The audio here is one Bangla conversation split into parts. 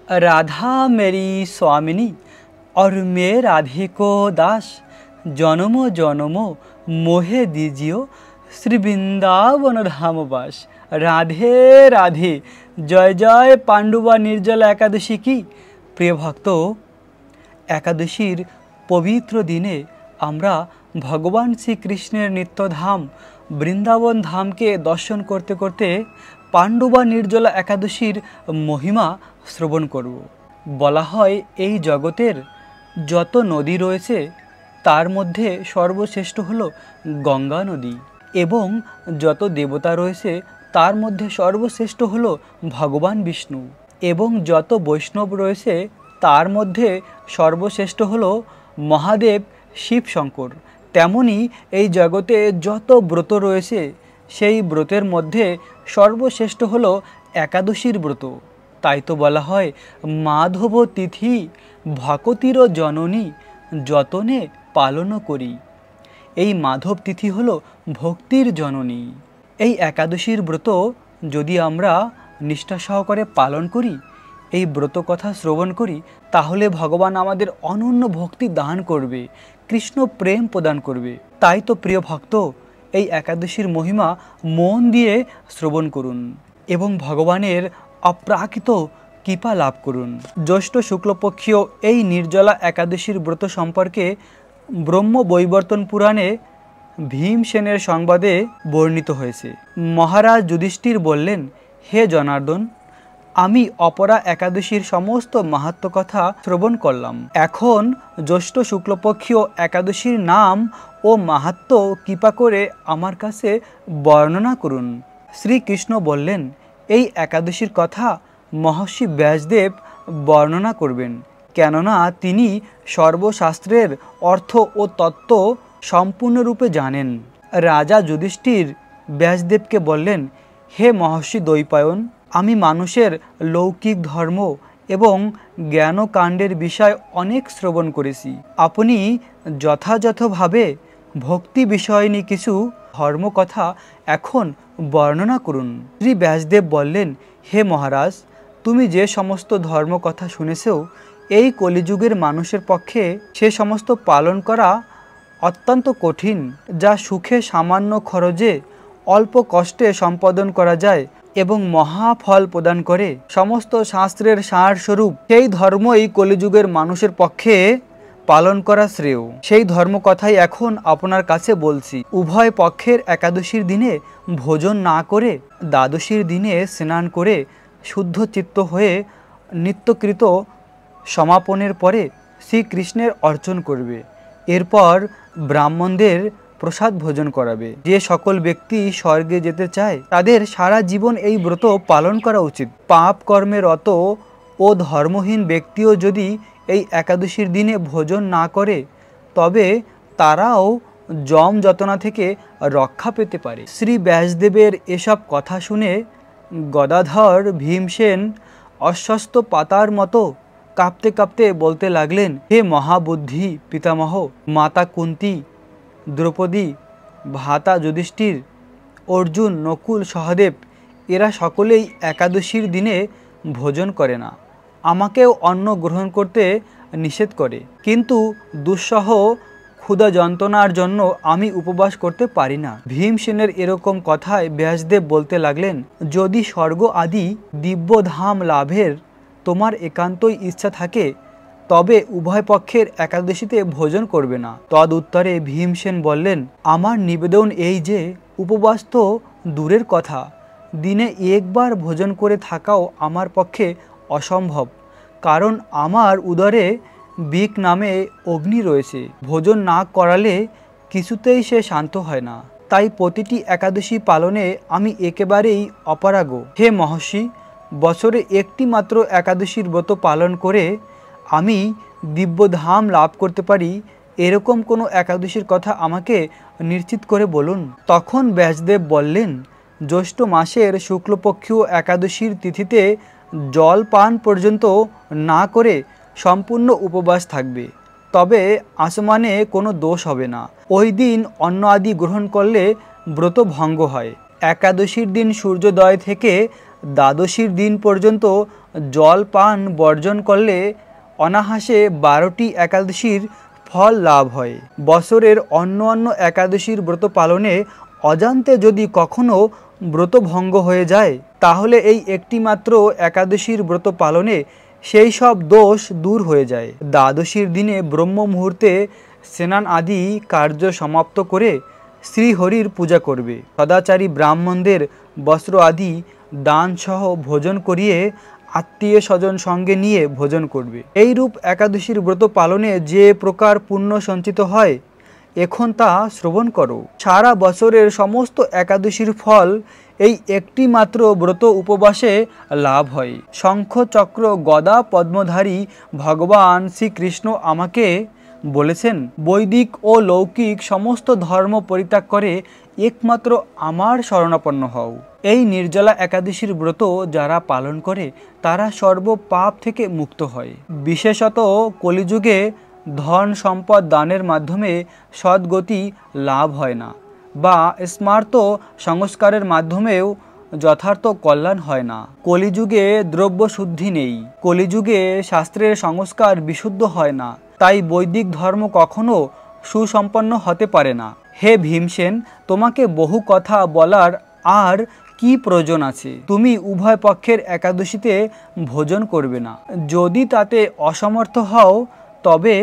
राधा मेरी स्वामिनी और मैं राधे को दास, जन्मो जन्मो मोहे दीजियो श्री वृंदावन धाम बास। राधे राधे, जय जय पांडुबा निर्जला एकादशी की। प्रिय भक्त, एकादशीर पवित्र दिने आमरा भगवान श्रीकृष्णेर नित्यधाम बृंदावन धाम के दर्शन करते करते पांडुबा निर्जला एकादशीर महिमा श्रवण करब। बला हय एई जगतेर যত নদী রয়েছে তার মধ্যে সর্বশ্রেষ্ঠ হলো গঙ্গা নদী, এবং যত দেবতা রয়েছে তার মধ্যে সর্বশ্রেষ্ঠ হলো ভগবান বিষ্ণু, এবং যত বৈষ্ণব রয়েছে তার মধ্যে সর্বশ্রেষ্ঠ হলো মহাদেব শিব শঙ্কর। তেমনি এই জগতে যত ব্রত রয়েছে সেই ব্রতের মধ্যে সর্বশ্রেষ্ঠ হলো একাদশীর ব্রত। তাই তো বলা হয় মাধব তিথি ভকতির জননী যতনে পালন করি। এই মাধব তিথি হলো ভক্তির জননী। এই একাদশীর ব্রত যদি আমরা নিষ্ঠা সহকারে পালন করি, এই ব্রত কথা শ্রবণ করি, তাহলে ভগবান আমাদের অনন্য ভক্তি দান করবে, কৃষ্ণ প্রেম প্রদান করবে। তাই তো প্রিয় ভক্ত, এই একাদশীর মহিমা মন দিয়ে শ্রবণ করুন এবং ভগবানের অপ্রাকৃত কৃপা লাভ করুন। জ্যৈষ্ঠ শুক্লপক্ষীয় এই নির্জলা একাদশীর ব্রত সম্পর্কে ব্রহ্ম বৈবর্তন পুরাণে ভীমসেনের সংবাদে বর্ণিত হয়েছে। মহারাজ যুধিষ্ঠির বললেন, হে জনার্দন, আমি অপরা একাদশীর সমস্ত মাহাত্ম্য কথা শ্রবণ করলাম। এখন জ্যৈষ্ঠ শুক্লপক্ষীয় একাদশীর নাম ও মাহাত্ম্য কৃপা করে আমার কাছে বর্ণনা করুন। শ্রীকৃষ্ণ বললেন, এই একাদশীর কথা মহর্ষি ব্যাসদেব বর্ণনা করবেন, কেননা তিনি সর্বশাস্ত্রের অর্থ ও তত্ত্ব সম্পূর্ণরূপে জানেন। রাজা যুধিষ্ঠির ব্যাসদেবকে বললেন, হে মহর্ষি দ্বৈপায়ন, আমি মানুষের লৌকিক ধর্ম এবং জ্ঞানকাণ্ডের বিষয় অনেক শ্রবণ করেছি। আপনি যথাযথভাবে ভক্তি বিষয়নী কিছু ধর্মকথা এখন বর্ণনা করুন। শ্রী ব্যাসদেব বললেন, হে মহারাজ, তুমি যে সমস্ত ধর্মকথা শুনেছ, এই কলিযুগের মানুষের পক্ষে সে সমস্ত পালন করা অত্যন্ত কঠিন, যা সুখে সামান্য খরচে অল্প কষ্টে সম্পাদন করা যায় এবং মহাফল প্রদান করে। সমস্ত শাস্ত্রের সারস্বরূপ সেই ধর্মই কলিযুগের মানুষের পক্ষে পালন করা শ্রেয়। সেই ধর্মকথাই এখন আপনার কাছে বলছি। উভয় পক্ষের একাদশীর দিনে ভোজন না করে দ্বাদশীর দিনে স্নান করে শুদ্ধ চিত্ত হয়ে নিত্যকৃত সমাপনের পরে শ্রীকৃষ্ণের অর্চন করবে। এরপর ব্রাহ্মণদের প্রসাদ ভোজন করাবে। যে সকল ব্যক্তি স্বর্গে যেতে চায় তাদের সারা জীবন এই ব্রত পালন করা উচিত। পাপ কর্মে রত ও ধর্মহীন ব্যক্তিও যদি এই একাদশীর দিনে ভোজন না করে তবে তারাও যম যতনা থেকে রক্ষা পেতে পারে। শ্রী ব্যাসদেবের এসব কথা শুনে গদাধর ভীমসেন অস্বস্ত পাতার মতো কাঁপতে কাঁপতে বলতে লাগলেন, হে মহাবুদ্ধি পিতামহ, মাতা কুন্তী, দ্রৌপদী, ভ্রাতা যুধিষ্ঠির, অর্জুন, নকুল, সহদেব এরা সকলেই একাদশীর দিনে ভোজন করে না। আমাকেও অন্ন গ্রহণ করতে নিষেধ করে, কিন্তু দুঃসহ ক্ষুধা যন্ত্রণার জন্য আমি উপবাস করতে পারি না। ভীমসেনের এরকম কথায় ব্যাসদেব বলতে লাগলেন, যদি স্বর্গ আদি দিব্যধাম লাভের তোমার একান্তই ইচ্ছা থাকে তবে উভয় পক্ষের একাদশীতে ভোজন করবে না। তদ উত্তরে ভীমসেন বললেন, আমার নিবেদন এই যে উপবাস তো দূরের কথা, দিনে একবার ভোজন করে থাকাও আমার পক্ষে অসম্ভব, কারণ আমার উদরে বিক নামে অগ্নি রয়েছে। ভোজন না করালে কিছুতেই সে শান্ত হয় না। তাই প্রতিটি একাদশী পালনে আমি একেবারেই অপারগ। হে মহর্ষি, বছরে একটি মাত্র একাদশীর ব্রত পালন করে আমি দিব্যধাম লাভ করতে পারি, এরকম কোনো একাদশীর কথা আমাকে নিশ্চিত করে বলুন। তখন ব্যাসদেব বললেন, জ্যৈষ্ঠ মাসের শুক্লপক্ষীয় একাদশীর তিথিতে জল পান পর্যন্ত না করে সম্পূর্ণ উপবাস থাকবে, তবে আসমানে কোনো দোষ হবে না। ওই দিন অন্ন আদি গ্রহণ করলে ব্রত ভঙ্গ হয়। একাদশীর দিন সূর্যোদয় থেকে দ্বাদশীর দিন পর্যন্ত জল পান বর্জন করলে অনায়াসে 12টি একাদশীর ফল লাভ হয়। বছরের অন্য অন্য একাদশীর ব্রত পালনে অজান্তে যদি কখনো ব্রত ভঙ্গ হয়ে যায়, তাহলে এই একটি মাত্র একাদশীর ব্রত পালনে সেই সব দোষ দূর হয়ে যায়। দ্বাদশীর দিনে ব্রহ্ম মুহূর্তে স্নান আদি কার্য সমাপ্ত করে শ্রীহরির পূজা করবে। সদাচারী ব্রাহ্মণদের বস্ত্র আদি দান সহ ভোজন করিয়ে আত্মীয় স্বজন সঙ্গে নিয়ে ভোজন করবে। এই রূপ একাদশীর ব্রত পালনে যে প্রকার পুণ্য সঞ্চিত হয়, এখন তা শ্রবণ করো। সারা বছরের সমস্ত একাদশীর ফল এই একটি মাত্র ব্রত উপবাসে লাভ হয়। শঙ্খ চক্র গদা পদ্মধারী ভগবান শ্রীকৃষ্ণ আমাকে বলেছেন, বৈদিক ও লৌকিক সমস্ত ধর্ম পরিত্যাগ করে একমাত্র আমার শরণাপন্ন হও। এই নির্জলা একাদশীর ব্রত যারা পালন করে তারা সর্ব পাপ থেকে মুক্ত হয়। বিশেষত কলিযুগে ধন সম্পদ দানের মাধ্যমে সদ্গতি লাভ হয় না, বা স্মার্ত সংস্কারের মাধ্যমেও যথার্থ কল্যাণ হয় না। কলিযুগে দ্রব্য শুদ্ধি নেই, কলিযুগে শাস্ত্রের সংস্কার বিশুদ্ধ হয় না, তাই বৈদিক ধর্ম কখনো সুসম্পন্ন হতে পারে না। হে ভীমসেন, তোমাকে বহু কথা বলার আর কি প্রয়োজন আছে? তুমি উভয় পক্ষের একাদশীতে ভোজন করবে না। যদি তাতে অসমর্থ হও তবে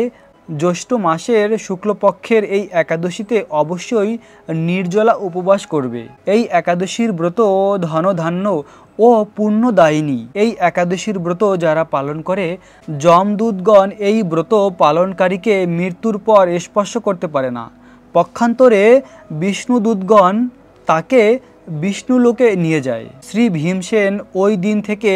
জ্যৈষ্ঠ মাসের শুক্লপক্ষের এই একাদশীতে অবশ্যই নির্জলা উপবাস করবে। এই একাদশীর ব্রত ধনধান্য ও পুণ্যদায়িনী। এই একাদশীর ব্রত যারা পালন করে, যমদূতগণ এই ব্রত পালনকারীকে মৃত্যুর পর স্পর্শ করতে পারে না। পক্ষান্তরে বিষ্ণুদূতগণ তাকে বিষ্ণুলোকে নিয়ে যায়। শ্রী ভীমসেন ওই দিন থেকে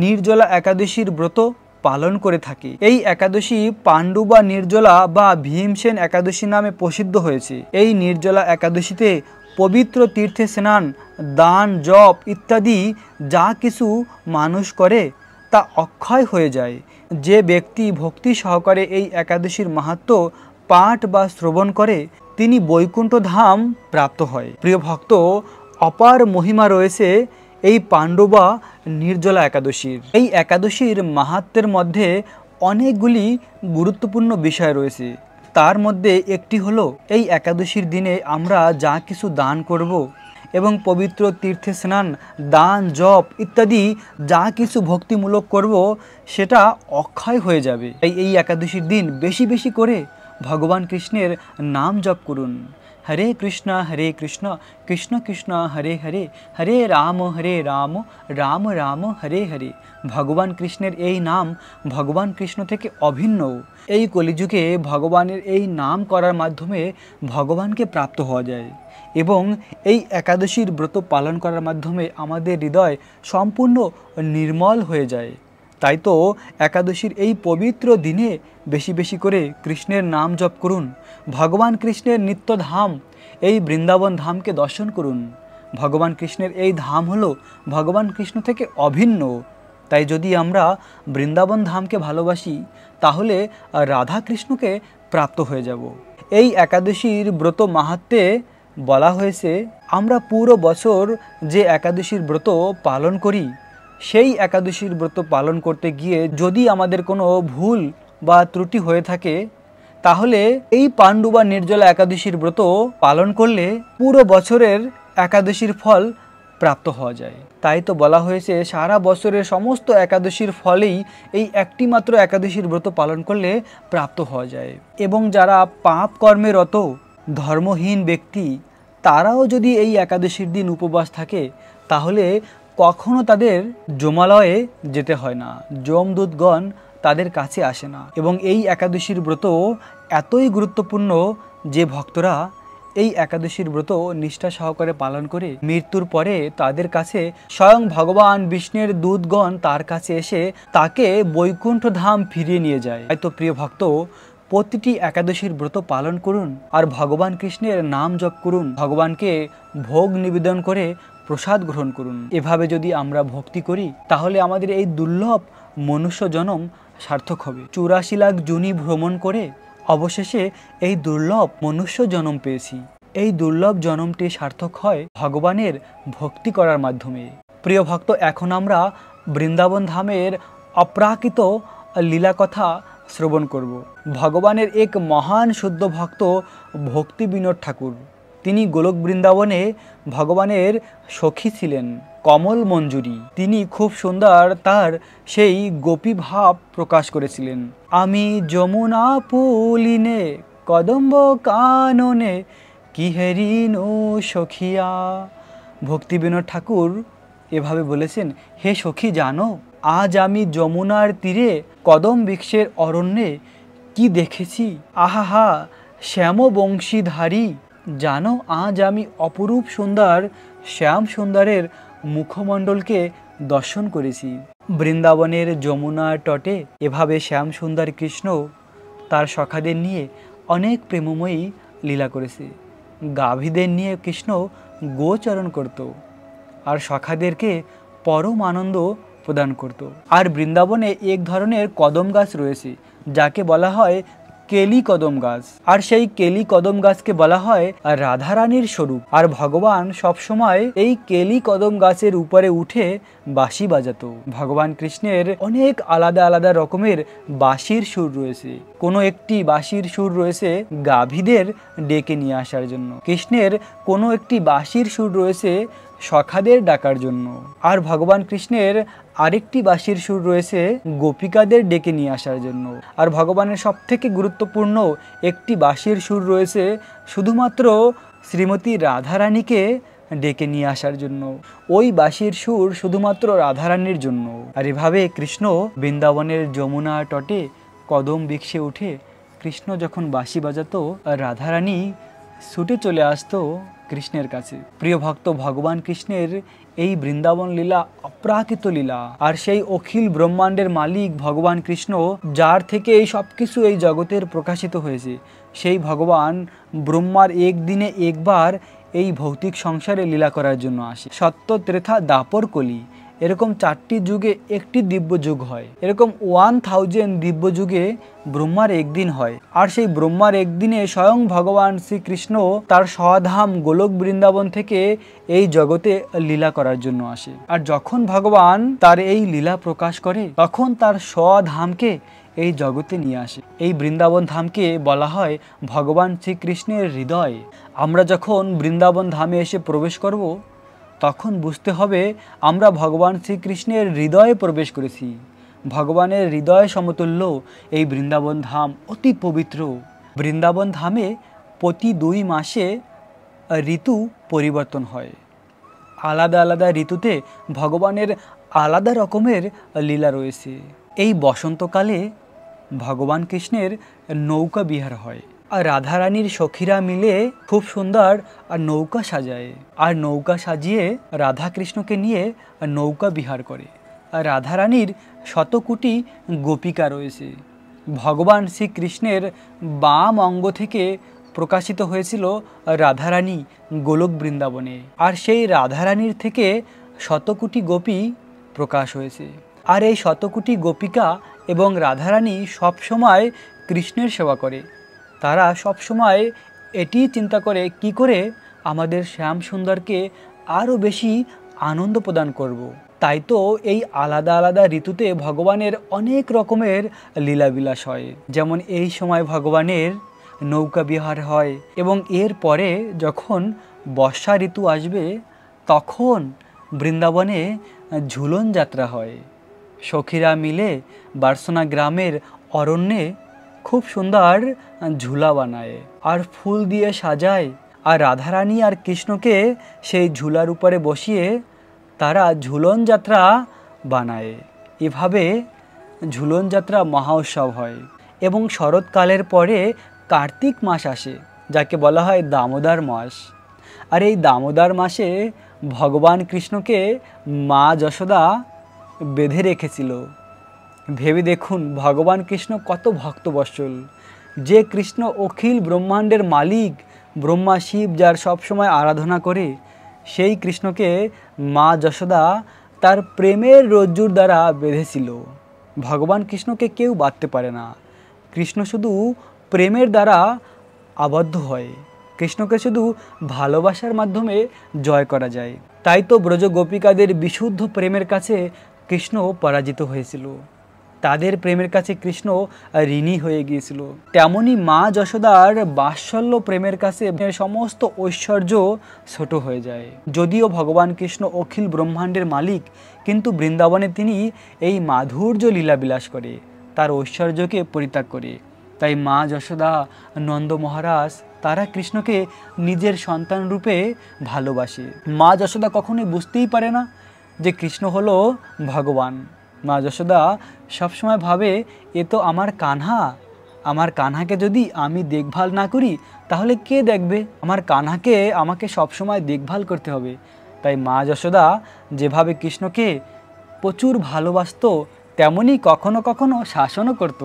নির্জলা একাদশীর ব্রত পালন করে থাকে। এই একাদশী পাণ্ডুবা নির্জলা বা ভীমসেন একাদশী নামে প্রসিদ্ধ হয়েছে। এই নির্জলা একাদশীতে পবিত্র তীর্থে স্নান, দান, জপ ইত্যাদি যা কিছু মানুষ করে তা অক্ষয় হয়ে যায়। যে ব্যক্তি ভক্তি সহকারে এই একাদশীর মাহাত্ম্য পাঠ বা শ্রবণ করে তিনি বৈকুণ্ঠ ধাম প্রাপ্ত হয়। প্রিয় ভক্ত, অপার মহিমা রয়েছে এই পাণ্ডবা নির্জলা একাদশীর। এই একাদশীর মাহাত্ম্যের মধ্যে অনেকগুলি গুরুত্বপূর্ণ বিষয় রয়েছে। তার মধ্যে একটি হলো, এই একাদশীর দিনে আমরা যা কিছু দান করব এবং পবিত্র তীর্থে স্নান, দান, জপ ইত্যাদি যা কিছু ভক্তিমূলক করব সেটা অক্ষয় হয়ে যাবে। তাই এই একাদশীর দিন বেশি বেশি করে ভগবান কৃষ্ণের নাম জপ করুন। হরে কৃষ্ণ কৃষ্ণ কৃষ্ণ হরে হরে, হরে রাম রাম রাম হরে হরে। ভগবান কৃষ্ণের এই নাম ভগবান কৃষ্ণ থেকে অভিন্ন। এই কলিযুগে ভগবানের এই নাম করার মাধ্যমে ভগবানকে প্রাপ্ত হওয়া যায় এবং এই একাদশীর ব্রত পালন করার মাধ্যমে আমাদের হৃদয় সম্পূর্ণ নির্মল হয়ে যায়। তাই তো একাদশীর এই পবিত্র দিনে বেশি বেশি করে কৃষ্ণের নাম জপ করুন। ভগবান কৃষ্ণের নিত্য ধাম এই বৃন্দাবন ধামকে দর্শন করুন। ভগবান কৃষ্ণের এই ধাম হলো ভগবান কৃষ্ণ থেকে অভিন্ন। তাই যদি আমরা বৃন্দাবন ধামকে ভালোবাসি তাহলে রাধা কৃষ্ণকে প্রাপ্ত হয়ে যাব। এই একাদশীর ব্রত মাহাত্ম্যে বলা হয়েছে, আমরা পুরো বছর যে একাদশীর ব্রত পালন করি সেই একাদশীর ব্রত পালন করতে গিয়ে যদি আমাদের কোনো ভুল বা ত্রুটি হয়ে থাকে তাহলে এই পাণ্ডুবা নির্জলা একাদশীর ব্রত পালন করলে পুরো বছরের একাদশীর ফল প্রাপ্ত হওয়া যায়। তাই তো বলা হয়েছে সারা বছরের সমস্ত একাদশীর ফলেই এই একটি মাত্র একাদশীর ব্রত পালন করলে প্রাপ্ত হওয়া যায়। এবং যারা পাপ কর্মে রত ধর্মহীন ব্যক্তি তারাও যদি এই একাদশীর দিন উপবাস থাকে তাহলে কখনো তাদের যমালয়ে যেতে হয় না, যমদূতগণ তাদের কাছে আসে না। এবং এই একাদশীর ব্রত এতই গুরুত্বপূর্ণ যে ভক্তরা এই একাদশীর ব্রত নিষ্ঠা সহকারে পালন করে মৃত্যুর পরে তাদের কাছে স্বয়ং ভগবান বিষ্ণুর দূতগণ তার কাছে এসে তাকে বৈকুণ্ঠ ধাম ফিরিয়ে নিয়ে যায়। তাই তো প্রিয় ভক্ত, প্রতিটি একাদশীর ব্রত পালন করুন আর ভগবান কৃষ্ণের নাম জপ করুন, ভগবানকে ভোগ নিবেদন করে প্রসাদ গ্রহণ করুন। এভাবে যদি আমরা ভক্তি করি তাহলে আমাদের এই দুর্লভ মনুষ্য জন্ম সার্থক হবে। 84 লাখ যোনি ভ্রমণ করে অবশেষে এই দুর্লভ মনুষ্য জন্ম পেয়েছি। এই দুর্লভ জন্মটি সার্থক হয় ভগবানের ভক্তি করার মাধ্যমে। প্রিয় ভক্ত, এখন আমরা বৃন্দাবন ধামের অপ্রাকৃত লীলা কথা শ্রবণ করব। ভগবানের এক মহান শুদ্ধ ভক্ত ভক্তি বিনোদ ঠাকুর, তিনি গোলক বৃন্দাবনে ভগবানের সখী ছিলেন, কমল মঞ্জুরি। তিনি খুব সুন্দর তার সেই গোপী ভাব প্রকাশ করেছিলেন। আমি যমুনা পুলিনে কদম্ব কাননে কি হেরিনো সখিয়া। ভক্তি বিনোদ ঠাকুর এভাবে বলেছেন, হে সখী জানো, আজ আমি যমুনার তীরে কদম বৃক্ষের অরণ্যে কি দেখেছি। আহাহা শ্যাম বংশীধারী, জানো আজ আমি অপরূপ সুন্দর শ্যাম সুন্দরের মুখমণ্ডলকে দর্শন করেছি। বৃন্দাবনের যমুনার তটে এভাবে শ্যাম সুন্দর কৃষ্ণ তার সখাদের নিয়ে অনেক প্রেমময়ী লীলা করেছে। গাভীদের নিয়ে কৃষ্ণ গোচরণ করত আর সখাদেরকে পরম আনন্দ প্রদান করত। আর বৃন্দাবনে এক ধরনের কদম গাছ রয়েছে যাকে বলা হয় কেলি কদম গাছ, আর সেই কেলি কদম গাছকে বলা হয় রাধারানীর স্বরূপ। আর ভগবান সবসময় এই কেলি কদম গাছের উপরে উঠে বাঁশি বাজাতো। ভগবান কৃষ্ণের অনেক আলাদা আলাদা রকমের বাঁশির সুর রয়েছে। কোনো একটি বাঁশির সুর রয়েছে গাভীদের ডেকে নিয়ে আসার জন্য, কৃষ্ণের কোনো একটি বাঁশির সুর রয়েছে সখাদের ডাকার জন্য, আর ভগবান কৃষ্ণের আরেকটি বাঁশির সুর রয়েছে গোপিকাদের ডেকে নিয়ে আসার জন্য। আর ভগবানের সবথেকে গুরুত্বপূর্ণ একটি বাঁশির সুর রয়েছে শুধুমাত্র শ্রীমতী রাধারানীকে ডেকে নিয়ে আসার জন্য। ওই বাঁশির সুর শুধুমাত্র রাধারানীর জন্য। আর এভাবে কৃষ্ণ বৃন্দাবনের যমুনা তটে কদম বৃক্ষে উঠে কৃষ্ণ যখন বাঁশি বাজাতো, রাধারানী ছুটে চলে আসতো কৃষ্ণের কাছে। প্রিয় ভক্ত, ভগবান কৃষ্ণের এই বৃন্দাবন লীলা অপ্রাকৃত লীলা। আর সেই অখিল ব্রহ্মাণ্ডের মালিক ভগবান কৃষ্ণ, যার থেকে এই সব কিছু এই জগতের প্রকাশিত হয়েছে, সেই ভগবান ব্রহ্মার একদিনে একবার এই ভৌতিক সংসারে লীলা করার জন্য আসে। সত্য, ত্রেতা, দাপর, কলি, এরকম 4টি যুগে একটি দিব্য যুগ হয়। এরকম 1000 দিব্য যুগে ব্রহ্মার একদিন হয়। আর সেই ব্রহ্মার একদিনে স্বয়ং ভগবান শ্রীকৃষ্ণ তার স্বধাম গোলক বৃন্দাবন থেকে এই জগতে লীলা করার জন্য আসে। আর যখন ভগবান তার এই লীলা প্রকাশ করে, তখন তার স্বধামকে এই জগতে নিয়ে আসে। এই বৃন্দাবন ধামকে বলা হয় ভগবান শ্রীকৃষ্ণের হৃদয়। আমরা যখন বৃন্দাবন ধামে এসে প্রবেশ করব, তখন বুঝতে হবে আমরা ভগবান শ্রীকৃষ্ণের হৃদয়ে প্রবেশ করেছি। ভগবানের হৃদয় সমতুল্য এই বৃন্দাবন ধাম অতি পবিত্র। বৃন্দাবন ধামে প্রতি 2 মাসে ঋতু পরিবর্তন হয়। আলাদা আলাদা ঋতুতে ভগবানের আলাদা রকমের লীলা রয়েছে। এই বসন্তকালে ভগবান কৃষ্ণের নৌকা বিহার হয়, আর রাধারানীর সখীরা মিলে খুব সুন্দর আর নৌকা সাজায়, আর নৌকা সাজিয়ে রাধা কৃষ্ণকে নিয়ে নৌকা বিহার করে। আর রাধারানীর শতকোটি গোপিকা রয়েছে। ভগবান শ্রীকৃষ্ণের বাম অঙ্গ থেকে প্রকাশিত হয়েছিল রাধারানী গোলক বৃন্দাবনে, আর সেই রাধারানীর থেকে শতকোটি গোপী প্রকাশ হয়েছে। আর এই শতকোটি গোপিকা এবং রাধারানী সবসময় কৃষ্ণের সেবা করে। তারা সবসময় এটি চিন্তা করে কি করে আমাদের শ্যাম সুন্দরকে আরও বেশি আনন্দ প্রদান করব। তাই তো এই আলাদা আলাদা ঋতুতে ভগবানের অনেক রকমের লীলাবিলাস হয়। যেমন এই সময় ভগবানের নৌকা বিহার হয়, এবং এর পরে যখন বর্ষা ঋতু আসবে তখন বৃন্দাবনে ঝুলন যাত্রা হয়। সখীরা মিলে বার্সনা গ্রামের অরণ্যে খুব সুন্দর ঝুলা বানায় আর ফুল দিয়ে সাজায়, আর রাধারানী আর কৃষ্ণকে সেই ঝুলার উপরে বসিয়ে তারা ঝুলন যাত্রা বানায়। এভাবে ঝুলন যাত্রা মহা উৎসব হয়। এবং শরৎকালের পরে কার্তিক মাস আসে, যাকে বলা হয় দামোদর মাস। আর এই দামোদর মাসে ভগবান কৃষ্ণকে মা যশোদা বেঁধে রেখেছিল। ভেবে দেখুন ভগবান কৃষ্ণ কত ভক্তবৎসল। যে কৃষ্ণ অখিল ব্রহ্মাণ্ডের মালিক, ব্রহ্মা শিব যার সবসময় আরাধনা করে, সেই কৃষ্ণকে মা যশোদা তার প্রেমের রজ্জুর দ্বারা বেঁধেছিল। ভগবান কৃষ্ণকে কেউ বাঁধতে পারে না। কৃষ্ণ শুধু প্রেমের দ্বারা আবদ্ধ হয়। কৃষ্ণকে শুধু ভালোবাসার মাধ্যমে জয় করা যায়। তাই তো ব্রজ গোপিকাদের বিশুদ্ধ প্রেমের কাছে কৃষ্ণ পরাজিত হয়েছিল, তাদের প্রেমের কাছে কৃষ্ণ ঋণী হয়ে গিয়েছিল। তেমনি মা যশোদার বাৎসল্য প্রেমের কাছে সমস্ত ঐশ্বর্য ছোট হয়ে যায়। যদিও ভগবান কৃষ্ণ অখিল ব্রহ্মাণ্ডের মালিক, কিন্তু বৃন্দাবনে তিনি এই মাধুর্য লীলাবিলাস করে, তার ঐশ্বর্যকে পরিত্যাগ করে। তাই মা যশোদা, নন্দ মহারাজ তারা কৃষ্ণকে নিজের সন্তান রূপে ভালোবাসে। মা যশোদা কখনোই বুঝতেই পারে না যে কৃষ্ণ হলো ভগবান। মা যশোদা সবসময় ভাবে, এ তো আমার কানহা, আমার কানহাকে যদি আমি দেখভাল না করি তাহলে কে দেখবে? আমার কানহাকে আমাকে সবসময় দেখভাল করতে হবে। তাই মা যশোদা যেভাবে কৃষ্ণকে প্রচুর ভালোবাসতো, তেমনি কখনো কখনো শাসনও করত।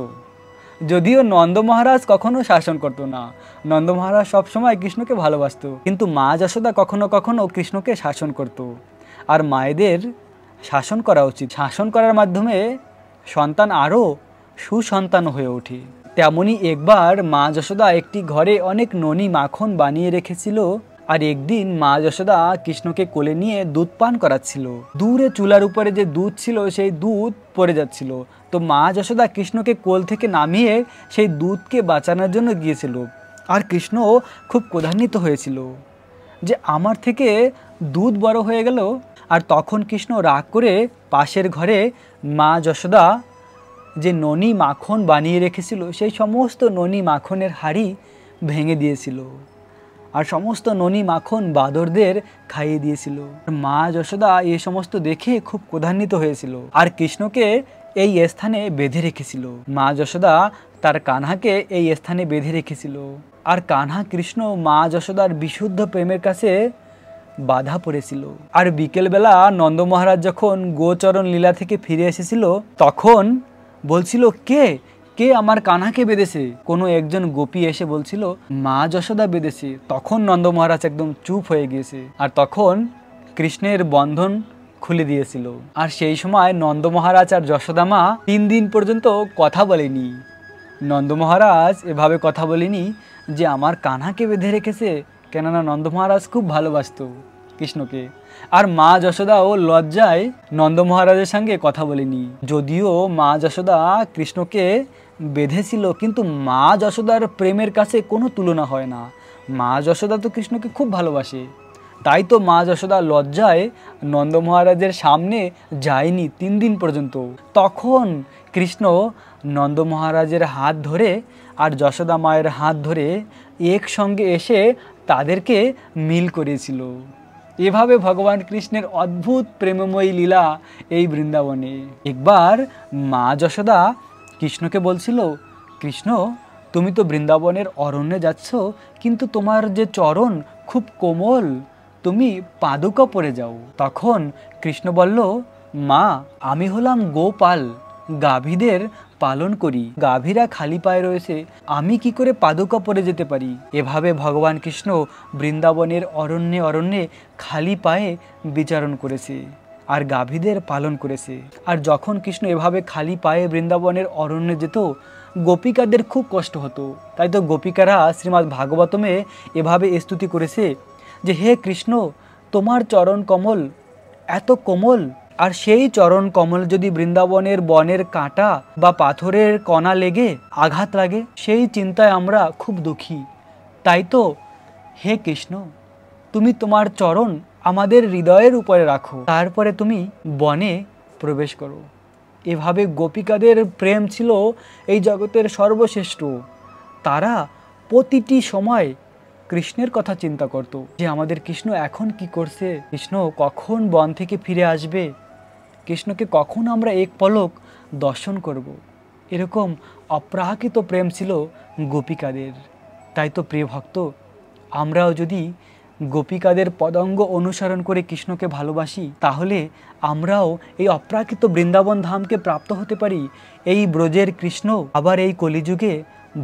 যদিও নন্দ মহারাজ কখনো শাসন করতো না, নন্দ মহারাজ সবসময় কৃষ্ণকে ভালোবাসতো, কিন্তু মা যশোদা কখনো কখনো কৃষ্ণকে শাসন করত। আর মায়েদের শাসন করা উচিত, শাসন করার মাধ্যমে সন্তান আরও সুসন্তান হয়ে ওঠে। তেমনি একবার মা যশোদা একটি ঘরে অনেক ননি মাখন বানিয়ে রেখেছিল, আর একদিন মা যশোদা কৃষ্ণকে কোলে নিয়ে দুধ পান করাচ্ছিল। দূরে চুলার উপরে যে দুধ ছিল সেই দুধ পড়ে যাচ্ছিল, তো মা যশোদা কৃষ্ণকে কোল থেকে নামিয়ে সেই দুধকে বাঁচানোর জন্য গিয়েছিল। আর কৃষ্ণ খুব ক্রোধান্বিত হয়েছিল যে আমার থেকে দুধ বড় হয়ে গেল। আর তখন কৃষ্ণ রাগ করে পাশের ঘরে মা যশোদা যে ননি মাখন বানিয়ে রেখেছিল সেই সমস্ত ননি মাখনের হাঁড়ি ভেঙে দিয়েছিল, আর সমস্ত ননি মাখন বাঁদরদের খাইয়ে দিয়েছিল। মা যশোদা এই সমস্ত দেখে খুব ক্রোধান্বিত হয়েছিল, আর কৃষ্ণকে এই স্থানে বেঁধে রেখেছিল। মা যশোদা তার কানহাকে এই স্থানে বেঁধে রেখেছিল, আর কানহা কৃষ্ণ মা যশোদার বিশুদ্ধ প্রেমের কাছে বাধা পড়েছিল। আর বিকেলবেলা নন্দ মহারাজ যখন গোচরণ লীলা থেকে ফিরে এসেছিল, তখন বলছিল, কে কে আমার কানহাকে বেঁধেছে? কোনো একজন গোপী এসে বলছিল মা যশোদা বেঁধেছে। তখন নন্দ মহারাজ একদম চুপ হয়ে গিয়েছে, আর তখন কৃষ্ণের বন্ধন খুলে দিয়েছিল। আর সেই সময় নন্দ মহারাজ আর যশোদা মা 3 দিন পর্যন্ত কথা বলেনি। নন্দ মহারাজ এভাবে কথা বলেনি যে আমার কানহাকে বেঁধে রেখেছে, কেননা নন্দ মহারাজ খুব ভালোবাসতো কৃষ্ণকে। আর মা যশোদাও লজ্জায় নন্দ মহারাজের সঙ্গে কথা বলেনি। যদিও মা যশোদা কৃষ্ণকে বেঁধেছিল, কিন্তু মা যশোদার প্রেমের কাছে কোনো তুলনা হয় না। মা যশোদা তো কৃষ্ণকে খুব ভালোবাসে, তাই তো মা যশোদা লজ্জায় নন্দ মহারাজের সামনে যায়নি 3 দিন পর্যন্ত। তখন কৃষ্ণ নন্দ মহারাজের হাত ধরে আর যশোদা মায়ের হাত ধরে একসঙ্গে এসে তাদেরকে মিল করেছিল। এভাবে ভগবান কৃষ্ণের অদ্ভুত প্রেমময়ী লীলা এই বৃন্দাবনে। একবার মা যশোদা কৃষ্ণকে বলছিল, কৃষ্ণ তুমি তো বৃন্দাবনের অরণ্যে যাচ্ছ, কিন্তু তোমার যে চরণ খুব কোমল, তুমি পাদুকা পরে যাও। তখন কৃষ্ণ বলল, মা আমি হলাম গোপাল, গাভীদের পালন করি, গাভীরা খালি পায়ে রয়েছে, আমি কি করে পাদুকা পরে যেতে পারি? এভাবে ভগবান কৃষ্ণ বৃন্দাবনের অরণ্যে অরণ্যে খালি পায়ে বিচরণ করেছে আর গাভীদের পালন করেছে। আর যখন কৃষ্ণ এভাবে খালি পায়ে বৃন্দাবনের অরণ্যে যেত, গোপিকাদের খুব কষ্ট হতো। তাই তো গোপিকারা শ্রীমদ্ ভাগবতমে এভাবে স্তুতি করেছে যে হে কৃষ্ণ, তোমার চরণ কমল এত কোমল, আর সেই চরণ কমল যদি বৃন্দাবনের বনের কাঁটা বা পাথরের কণা লেগে আঘাত লাগে, সেই চিন্তায় আমরা খুব দুঃখী। তাই তো হে কৃষ্ণ, তুমি তোমার চরণ আমাদের হৃদয়ের উপরে রাখো, তারপরে তুমি বনে প্রবেশ করো। এভাবে গোপিকাদের প্রেম ছিল এই জগতের সর্বশ্রেষ্ঠ। তারা প্রতিটি সময় কৃষ্ণের কথা চিন্তা করত যে আমাদের কৃষ্ণ এখন কি করছে, কৃষ্ণ কখন বন থেকে ফিরে আসবে, কৃষ্ণকে কখন আমরা এক পলক দর্শন করব। এরকম অপ্রাকৃত প্রেম ছিল গোপিকাদের। তাই তো প্রিয় ভক্ত, আমরাও যদি গোপিকাদের পদঙ্গ অনুসরণ করে কৃষ্ণকে ভালোবাসি, তাহলে আমরাও এই অপ্রাকৃত বৃন্দাবন ধামকে প্রাপ্ত হতে পারি। এই ব্রজের কৃষ্ণ আবার এই কলিযুগে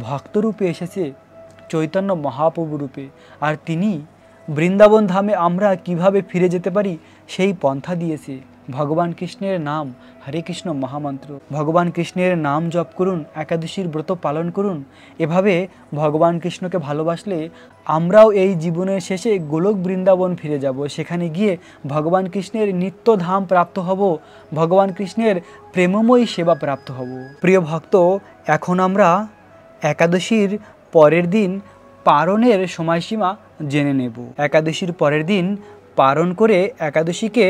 ভক্তরূপে এসেছে, চৈতন্য মহাপ্রভু রূপে, আর তিনি বৃন্দাবন ধামে আমরা কিভাবে ফিরে যেতে পারি সেই পন্থা দিয়েছে। ভগবান কৃষ্ণের নাম, হরে কৃষ্ণ মহামন্ত্র, ভগবান কৃষ্ণের নাম জপ করুন, একাদশীর ব্রত পালন করুন। এভাবে ভগবান কৃষ্ণকে ভালোবাসলে আমরাও এই জীবনের শেষে গোলক বৃন্দাবন ফিরে যাব। সেখানে গিয়ে ভগবান কৃষ্ণের নিত্যধাম প্রাপ্ত হব, ভগবান কৃষ্ণের প্রেমময়ী সেবা প্রাপ্ত হব। প্রিয় ভক্ত, এখন আমরা একাদশীর পরের দিন পারণের সময়সীমা জেনে নেব। একাদশীর পরের দিন পারণ করে একাদশীকে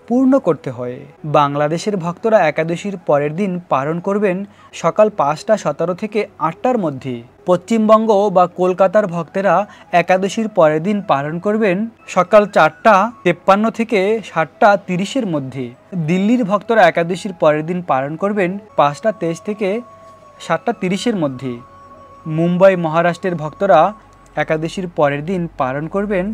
পূর্ণ করতে হয়। বাংলাদেশের ভক্তরা একাদশীর পরের দিন পালন করবেন সকাল 5টা 17 থেকে 8টার মধ্যে। পশ্চিমবঙ্গ বা কলকাতার ভক্তেরা একাদশীর পরের দিন পালন করবেন সকাল 4টা 53 থেকে 7টা 30-এর মধ্যে। দিল্লির ভক্তরা একাদশীর পরের দিন পালন করবেন 5টা 23 থেকে 7টা 30-এর মধ্যে। মুম্বাই মহারাষ্ট্রের ভক্তরা একাদশীর পরের দিন পালন করবেন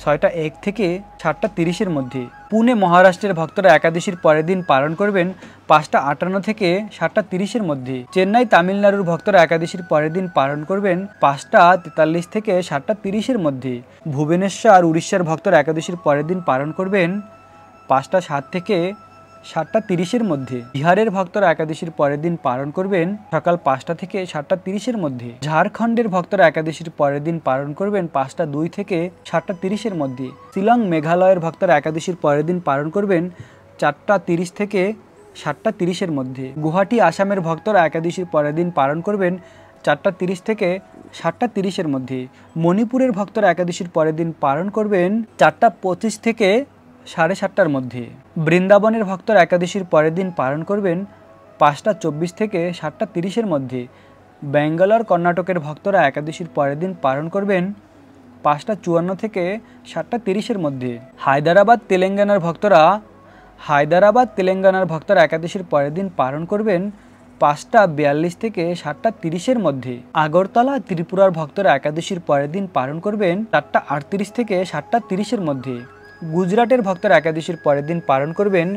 6টা 1 থেকে 7টা 30-এর মধ্যে। পুনে মহারাষ্ট্রের ভক্তরা একাদশীর পরের দিন পালন করবেন 5টা 58 থেকে 7টা 30-এর মধ্যে। চেন্নাই তামিলনাড়ুর ভক্তরা একাদশীর পরের দিন পালন করবেন 5টা 43 থেকে 7টা 30-এর মধ্যে। ভুবনেশ্বর উড়িষ্যার ভক্তরা একাদশীর পরের দিন পালন করবেন 5টা 7 থেকে 7টা 30-এর মধ্যে। বিহারের ভক্তরা একাদশীর পরের দিন পালন করবেন সকাল 5টা থেকে 7টা 30-এর মধ্যে। ঝাড়খণ্ডের ভক্তরা একাদশীর পরের দিন পালন করবেন 5টা 2 থেকে 7টা 30-এর মধ্যে। শিলং মেঘালয়ের ভক্তরা একাদশীর পরের দিন পালন করবেন 4টা 30 থেকে 7টা 30-এর মধ্যে। গুয়াহাটি আসামের ভক্তরা একাদশীর পরের দিন পালন করবেন 4টা 30 থেকে 7টা 30-এর মধ্যে। মণিপুরের ভক্তরা একাদশীর পরের দিন পালন করবেন 4টা 25 থেকে 7:30টার মধ্যে। বৃন্দাবনের ভক্তরা একাদশীর পরের দিন পালন করবেন 5টা 24 থেকে 7টা 30-এর মধ্যে। ব্যাঙ্গালোর কর্ণাটকের ভক্তরা একাদশীর পরের দিন পালন করবেন 5টা 54 থেকে 7টা 30-এর মধ্যে। হায়দ্রাবাদ তেলেঙ্গানার ভক্তরা একাদশীর পরের দিন পালন করবেন 5টা 42 থেকে 7টা 30-এর মধ্যে। আগরতলা ত্রিপুরার ভক্তরা একাদশীর পরের দিন পালন করবেন 4টা 38 থেকে 7টা 30-এর মধ্যে। গুজরাটের ভক্তরা একাদশীর পরের দিন পালন করবেন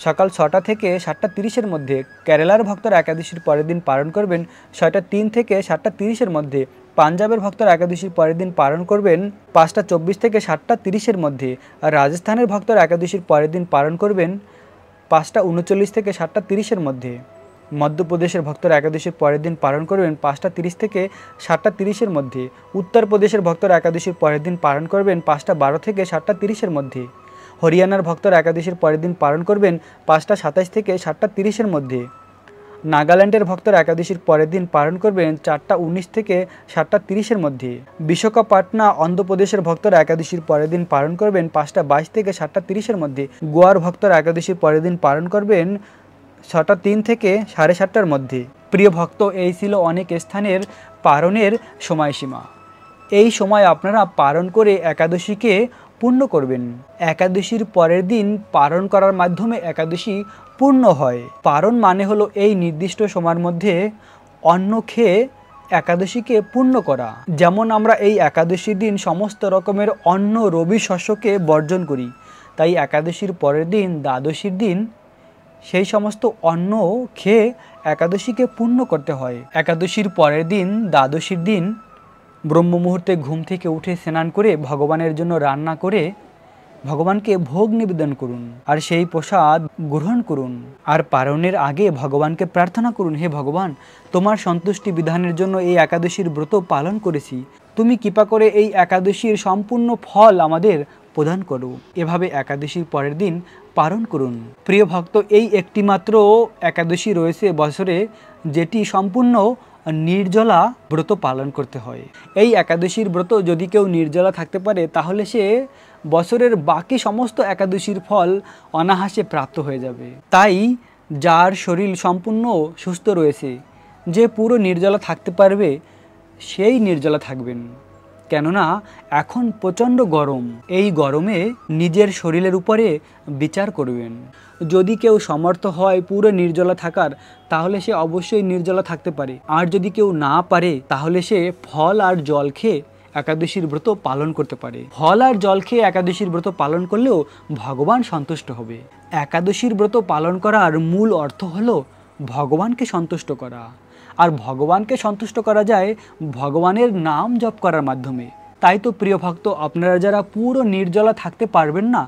সকাল 6টা থেকে 7টা 30-এর মধ্যে। কেরালার ভক্তরা একাদশীর পরের দিন পালন করবেন 6টা 3 থেকে 7টা 30-এর মধ্যে। পাঞ্জাবের ভক্তরা একাদশীর পরের দিন পালন করবেন 5টা 24 থেকে 7টা 30-এর মধ্যে। আর রাজস্থানের ভক্তরা একাদশীর পরের দিন পালন করবেন 5টা 39 থেকে 7টা 30-এর মধ্যে। মধ্যপ্রদেশের ভক্তরা একাদশীর পরের দিন পালন করবেন 5টা 30 থেকে 7টা 30-এর মধ্যে। উত্তরপ্রদেশের ভক্তরা একাদশীর পরের দিন পালন করবেন 5টা 12 থেকে 7টা 30-এর মধ্যে। হরিয়ানার ভক্তরা একাদশীর পরের দিন পালন করবেন 5টা 27 থেকে 7টা 30-এর মধ্যে। নাগাল্যান্ডের ভক্তরা একাদশীর পরের দিন পালন করবেন 4টা 19 থেকে 7টা 30-এর মধ্যে। বিশাখাপট্টনা অন্ধ্রপ্রদেশের ভক্তরা একাদশীর পরের দিন পালন করবেন 5টা 22 থেকে 7টা 30-এর মধ্যে। গোয়ার ভক্তরা একাদশীর পরের দিন পালন করবেন 6টা 3 থেকে 7:30টার মধ্যে। প্রিয় ভক্ত, এই ছিল অনেক স্থানের পালনের সময়সীমা। এই সময় আপনারা পালন করে একাদশীকে পূর্ণ করবেন। একাদশীর পরের দিন পালন করার মাধ্যমে একাদশী পূর্ণ হয়। পালন মানে হলো এই নির্দিষ্ট সময়ের মধ্যে অন্ন খেয়ে একাদশীকে পূর্ণ করা। যেমন আমরা এই একাদশীর দিন সমস্ত রকমের অন্ন রবি শস্যকে বর্জন করি, তাই একাদশীর পরের দিন দ্বাদশীর দিন সেই সমস্ত অন্ন খেয়ে একাদশীকে পূর্ণ করতে হয়। একাদশীর পরের দিন দ্বাদশীর দিন ব্রহ্ম মুহূর্তে ঘুম থেকে উঠে স্নান করে ভগবানের জন্য রান্না করে ভগবানকে ভোগ নিবেদন করুন আর সেই প্রসাদ গ্রহণ করুন। আর পালনের আগে ভগবানকে প্রার্থনা করুন, হে ভগবান, তোমার সন্তুষ্টি বিধানের জন্য এই একাদশীর ব্রত পালন করেছি, তুমি কৃপা করে এই একাদশীর সম্পূর্ণ ফল আমাদের প্রদান করো। এভাবে একাদশীর পরের দিন পালন করুন। প্রিয় ভক্ত, এই একটিমাত্র একাদশী রয়েছে বছরে যেটি সম্পূর্ণ নির্জলা ব্রত পালন করতে হয়। এই একাদশীর ব্রত যদি কেউ নির্জলা থাকতে পারে তাহলে সে বছরের বাকি সমস্ত একাদশীর ফল অনায়াসে প্রাপ্ত হয়ে যাবে। তাই যার শরীর সম্পূর্ণ সুস্থ রয়েছে, যে পুরো নির্জলা থাকতে পারবে, সেই নির্জলা থাকবেন। কেননা এখন প্রচণ্ড গরম, এই গরমে নিজের শরীরের উপরে বিচার করবেন। যদি কেউ সমর্থ হয় পুরো নির্জলা থাকার, তাহলে সে অবশ্যই নির্জলা থাকতে পারে। আর যদি কেউ না পারে তাহলে সে ফল আর জল খেয়ে একাদশীর ব্রত পালন করতে পারে। ফল আর জল খেয়ে একাদশীর ব্রত পালন করলেও ভগবান সন্তুষ্ট হবে। একাদশীর ব্রত পালন করার মূল অর্থ হলো ভগবানকে সন্তুষ্ট করা। আর ভগবানকে সন্তুষ্ট করা যায় ভগবানের নাম জপ করার মাধ্যমে। তাই তো প্রিয় ভক্ত, আপনারা যারা পুরো নির্জলা থাকতে পারবেন না,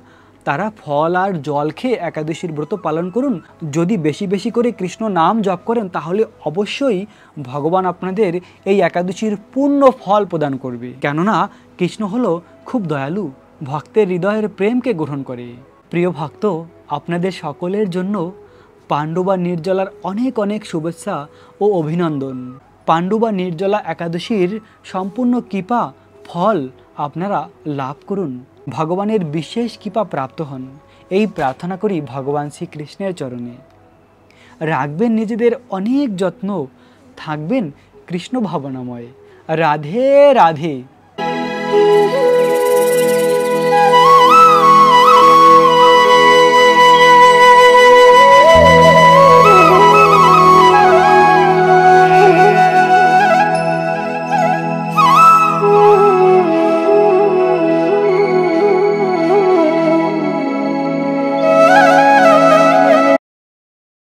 তারা ফল আর জল খেয়ে একাদশীর ব্রত পালন করুন। যদি বেশি বেশি করে কৃষ্ণ নাম জপ করেন তাহলে অবশ্যই ভগবান আপনাদের এই একাদশীর পূর্ণ ফল প্রদান করবে। কেননা কৃষ্ণ হলো খুব দয়ালু, ভক্তের হৃদয়ের প্রেমকে গ্রহণ করে। প্রিয় ভক্ত, আপনাদের সকলের জন্য পাণ্ডবা নির্জলার অনেক অনেক শুভেচ্ছা ও অভিনন্দন। পাণ্ডবা নির্জলা একাদশীর সম্পূর্ণ কৃপা ফল আপনারা লাভ করুন, ভগবানের বিশেষ কৃপা প্রাপ্ত হন, এই প্রার্থনা করি ভগবান শ্রীকৃষ্ণের চরণে। রাখবেন নিজেদের অনেক যত্ন, থাকবেন কৃষ্ণ ভাবনাময়। রাধে রাধে।